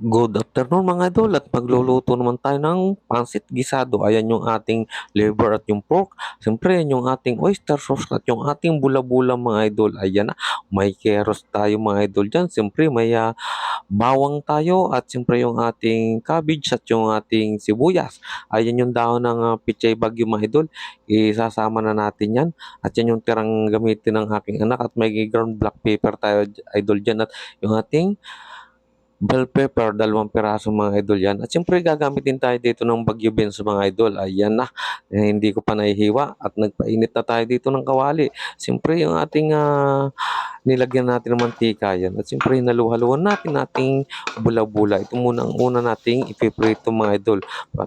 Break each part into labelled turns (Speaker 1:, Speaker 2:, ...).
Speaker 1: Good afternoon mga idol at magluluto naman tayo ng pansit gisado. Ayan yung ating liver at yung pork. Siyempre yan yung ating oyster sauce at yung ating bula-bula mga idol. Ayan na, may keros tayo mga idol dyan. Siyempre may bawang tayo at siyempre yung ating cabbage at yung ating sibuyas. Ayan yung dahon ng pichay bagyo mga idol. Isasama na natin yan. At yan yung tirang gamitin ng aking anak at may ground black pepper tayo idol dyan at yung ating bell pepper, 2 piraso mga idol yan. At siyempre gagamitin tayo dito ng Bagyo Beans mga idol. Ayan na, hindi ko pa nahihiwa at nagpainit na tayo dito ng kawali. Siyempre yung ating nilagyan natin ng mantika yan. At siyempre hinalu-haluan natin ating bula-bula. Ito muna ang una nating ipiprito mga idol.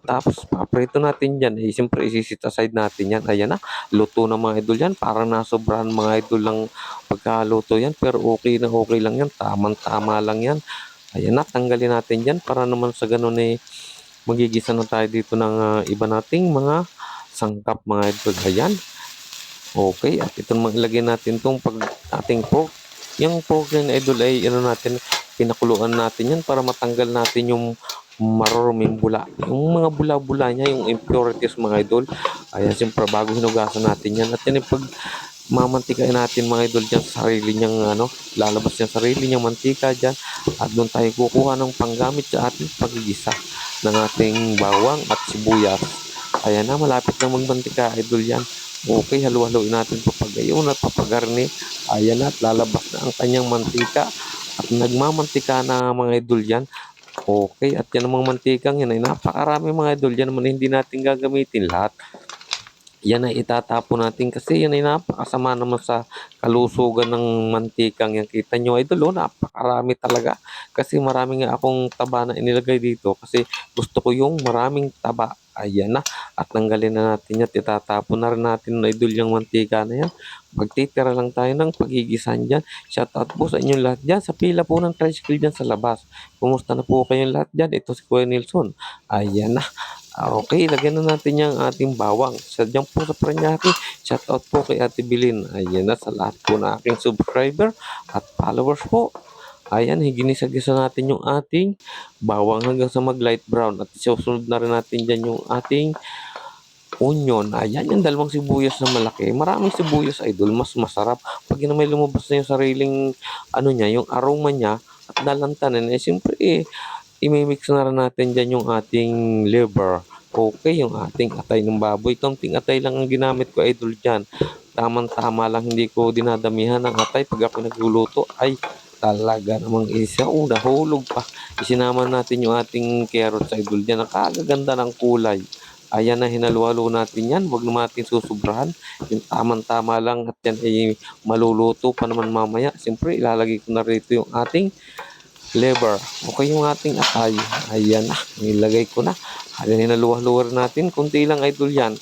Speaker 1: Tapos paprito natin yan. Siyempre isisit aside natin yan. Ayan na, luto na mga idol yan. Parang nasobrahan mga idol lang pagkaluto yan. Pero okay lang yan. Tamang-tama lang yan. Ayan na, tanggalin natin yan para naman sa ganun magigisa na tayo dito ng iba nating mga sangkap mga idol. Ayan. Okay, at ito naman ilagay natin itong ating pork. Yung pork yan idol ay natin, pinakuluan natin yan para matanggal natin yung maruruming bula. Yung mga bula-bula niya, yung impurities mga idol. Ayan, siyempre bago hinugasan natin yan. At yan pag mamantikain natin mga idol dyan sa sarili niyang lalabas niya sarili niyang mantika dyan at doon tayo kukuha ng panggamit sa ating pagigisa ng ating bawang at sibuyas. Ayan na, malapit na magmantika idol yan. Okay, halu-haluin natin papagayon at papagarni. Ayan na, at lalabas na ang kanyang mantika at nagmamantika na mga idol yan. Okay, at yan namang mantikang yan ay napakarami mga idol. Yan naman hindi natin gagamitin lahat. Yan ay itatapon natin kasi yan ay napakasama naman sa kalusugan ng mantikang yan. Kita nyo idol, napakarami talaga. Kasi marami nga akong taba na inilagay dito kasi gusto ko yung maraming taba. Ayan na. At tanggalin na natin yan. Itatapon na rin natin idol yung mantika na yan. Magtitira lang tayo ng pagigisan dyan. Shout out po sa inyong lahat dyan. Sa pila po ng tricycle dyan sa labas. Kumusta na po kayong lahat dyan? Ito si Kuya Nelson. Ayan na. Okay, lagyan na natin yung ating bawang. Sadyang po sa Paranaque, shoutout po kay Ate Bilin. Ayan na sa lahat po na aking subscriber at followers po. Ayan, higinisa-gisa natin yung ating bawang hanggang sa mag-light brown. At isusunod na rin natin dyan yung ating onion. Ayan, yung 2 sibuyas na malaki. Maraming sibuyas, idol. Mas masarap. Pag yun may lumabas na yung sariling, niya, yung aroma niya, at nalantanin, siyempre, imimix na rin natin dyan yung ating liver. Okay, yung ating atay ng baboy. Kaunting atay lang ang ginamit ko, idol, dyan. Tamang-tama lang, hindi ko dinadamihan ng atay. Pag ako nagluluto, ay talaga namang isa. Nahulog pa. Isinama natin yung ating carrots, idol, dyan. Nakakaganda ng kulay. Ayan na, hinaluhalo natin yan. Huwag naman natin susubrahan. Yung tamang-tama lang at yan ay maluluto pa naman mamaya. Siyempre, ilalagay ko na rito yung ating liver. Okay yung ating atay. Ayan na. Nilagay ko na. Ayan, hinaluwa-luwa natin. Kunti lang idol yan.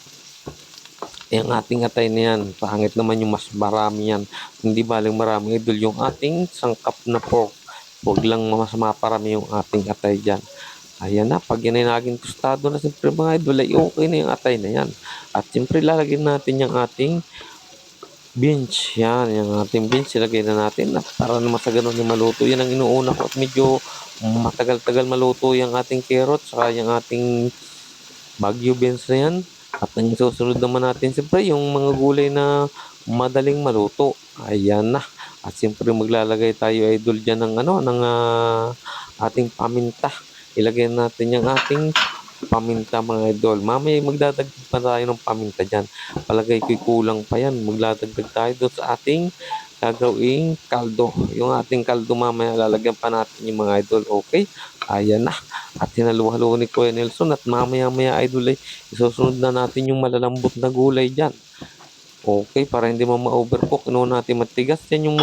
Speaker 1: Yung ating atay na yan. Pangit naman yung mas marami yan. Hindi baling marami idol yung ating sangkap na pork. Huwag lang mas maparami yung ating atay dyan. Ayan na. Pag yan ay naging tostado na siyempre mga idol ay okay na yung atay na yan. At siyempre lalagyan natin yung ating beans, yan, yung ating beans, ilagay na natin at para naman sa ganun yung maluto. Yan ang inuuna ko at medyo matagal-tagal maluto yung ating carrots saka yung ating bagyo beans na yan. At ang susunod naman natin, siyempre, yung mga gulay na madaling maluto. Ayan na. At siyempre, maglalagay tayo idol dyan ng, ating paminta. Ilagay natin yung ating paminta mga idol. Mamaya magdadagdag pa tayo ng paminta dyan. Palagay ko'y kulang pa yan. Magdadagdag tayo doon sa ating gagawing kaldo. Yung ating kaldo mamaya lalagyan pa natin yung mga idol. Okay? Ayan na. At hinaluhalo ni Kuya Nelson at mamaya-maya idol ay isusunod na natin yung malalambot na gulay dyan. Okay, para hindi mo ma-overcook, natin matigas yan yung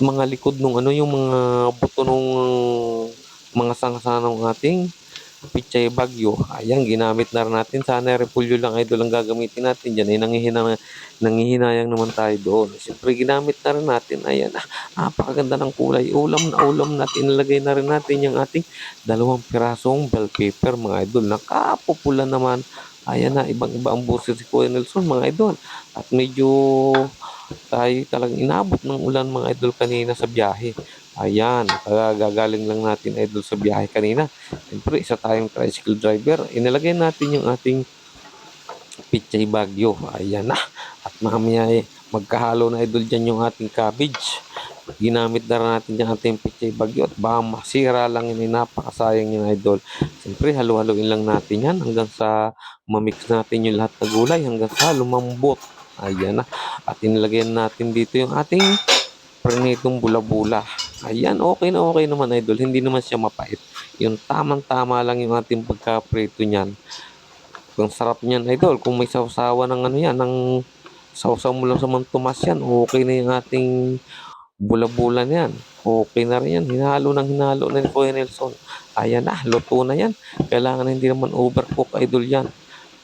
Speaker 1: mga likod nung yung mga buto nung mga sangsa ng ating pichay bagyo. Ayan, ginamit na rin natin. Sana repulyo lang idol ang gagamitin natin dyan. Ay nangihinayang naman tayo doon. Siyempre, ginamit na rin natin. Ayan, napakaganda ng kulay. Ulam na ulam natin. Inalagay na rin natin yung ating 2 pirasong bell pepper, mga idol. Nakapupula naman. Ayan na, ibang-iba ang boses si Kuya Nelson, mga idol. At medyo tayo talagang inabot ng ulan mga idol kanina sa biyahe. Ayan, kagagaling lang natin idol sa biyahe kanina. Siyempre, isa tayong tricycle driver, inilagay natin yung ating pichay bagyo. Ayan na. At mamaya magkahalo na idol dyan yung ating cabbage. Ginamit na rin natin yung ating pichay bagyo at baka masira lang yun, napakasayang yung idol. Siyempre, halo-haloin lang natin yan hanggang sa mamix natin yung lahat ng gulay hanggang sa lumambot. Ayan na. At inilagyan natin dito yung ating prinitong bula-bula. Ayan, okay naman idol. Hindi naman siya mapait. Yung tamang-tama lang yung ating pagka-prito niyan. Ang sarap niyan idol. Kung may sausawa ng ano yan, ng sausaw mo lang sa mantumas yan, okay na yung ating bula-bula na yan. Okay na rin yan. Hinalo na ni Kuya Nelson. Ayan na, luto na yan. Kailangan hindi naman overcook idol yan.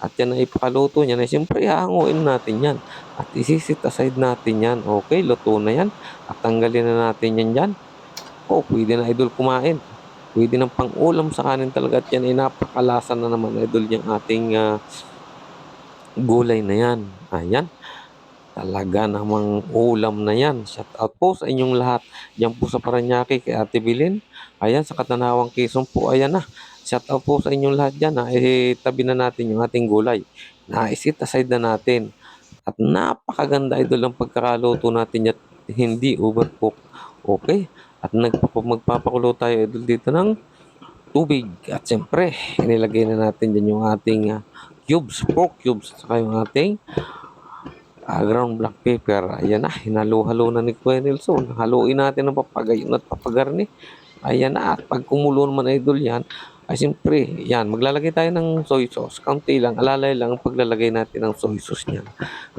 Speaker 1: At yan ay ipakaluto niya na siyempre hahanguin natin yan. At isisit aside natin yan. Okay, luto na yan. At tanggalin na natin yan dyan. Oh, pwede na idol kumain. Pwede ng pang-ulam sa kanin talaga. At yan ay napakalasa na naman idol yung ating gulay na yan. Ayan. Talaga namang ulam na yan. Shout out po sa inyong lahat. Diyan po sa Paranaque kay Ate Bilin. Ayan, sa Katanawang Quezon po. Ayan na. Shout out po sa inyong lahat dyan. Tabi na natin yung ating gulay. Naisit aside na natin. At napakaganda idol ang pagkakaluto natin at hindi overcook. Okay? At magpapakulo tayo idol dito ng tubig. At siyempre, inilagay na natin dyan yung ating cubes, pork cubes, saka yung ating ground black pepper. Ayan na, hinalo-halo na ni Kuya Nelson. Haluin natin ng papagayon at papagarni. Ayan na, at pag kumulo naman idol yan, ay siyempre, yan, maglalagay tayo ng soy sauce. Kaunti lang, alalay lang ang paglalagay natin ng soy sauce niyan.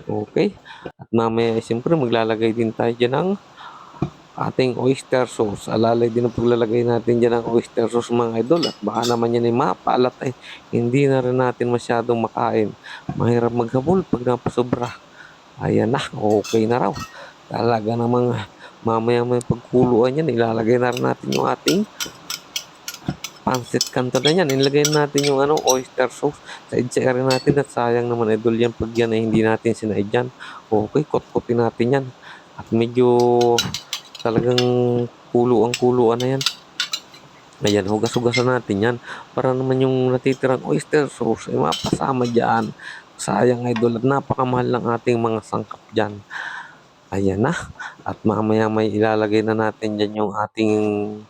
Speaker 1: Okay? At mamaya, ay siyempre, maglalagay din tayo dyan ng ating oyster sauce. Alalay din ang paglalagay natin dyan ng oyster sauce mga idol. At baka naman yan ay mapalat ay hindi na rin natin masyadong makain. Mahirap maghabol pag napasobra. Ayan na, okay na raw. Talaga namang mamaya may pagkuluan yan. Ilalagay na rin natin yung ating pansit canton na yan. Ilagay natin yung oyster sauce. Sa rin natin at sayang naman idol yan pag yan ay hindi natin sinaid yan. Okay, kot-kotin natin yan. At medyo talagang kuluan na yan. Ayan, hugas-hugasan natin yan. Para naman yung natitirang oyster sauce ay mapasama dyan. Sayang idol at napakamahal ng ating mga sangkap dyan. Ayan na. At mamaya may ilalagay na natin dyan yung ating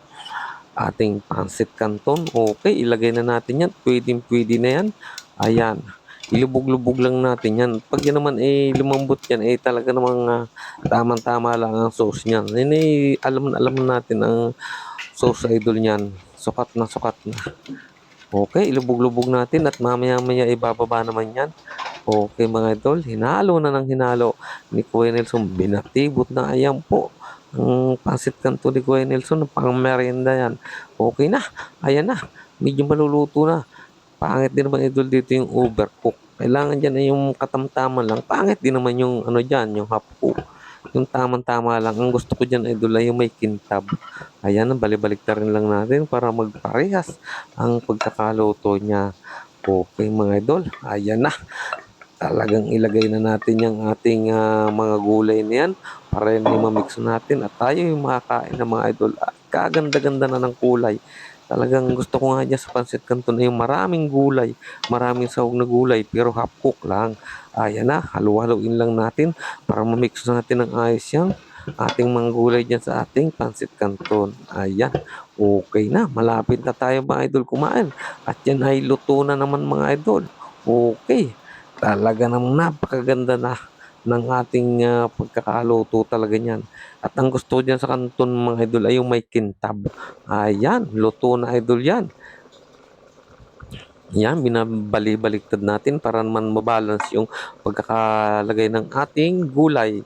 Speaker 1: pancit canton. Okay, ilagay na natin yan. Pwede na yan. Ayan. Ilubog-lubog lang natin yan. Pag yan naman lumambot yan, talaga namang tamang-tama lang ang sauce niyan. Yan alam natin ang sauce idol niyan. Sukat na sukat na. Okay, ilubog-lubog natin at mamaya-maya ibababa naman yan. Okay mga idol, hinalo na ng hinalo ni Kuya Nelson. Binatibot na ayan po. Ang pancit canton ni Kuya Nelson, pang merienda yan. Okay na, ayan na. Medyo maluluto na. Pangit din naman idol dito yung overcook. Kailangan dyan ay yung katamtaman lang. Pangit din naman yung dyan, yung half cook. Yung tamang-tama lang. Ang gusto ko dyan idol ay yung may kintab. Ayan, balik-balik na rin lang natin para magparehas ang pagkakaluto niya. Okay mga idol, ayan na. Talagang ilagay na natin yung ating mga gulay na yan para yan mamix natin at tayo yung makakain ng mga idol. At kaganda-ganda na ng kulay. Talagang gusto ko nga dyan sa pancit canton ay yung maraming gulay, maraming sahog na gulay pero half cook lang. Ayan na, halu-haluin lang natin para mamix natin ng ayos yung ating mga gulay dyan sa ating pancit canton. Ayan, okay na. Malapit na tayo mga idol kumain. At yan ay luto na naman mga idol. Okay, talaga namang napakaganda na ng ating pagkakaluto talaga niyan. At ang gusto dyan sa canton mga idol ay yung may kintab. Ayan, luto na idol yan. Yan, binabali-baliktad natin para naman mabalance yung pagkakalagay ng ating gulay.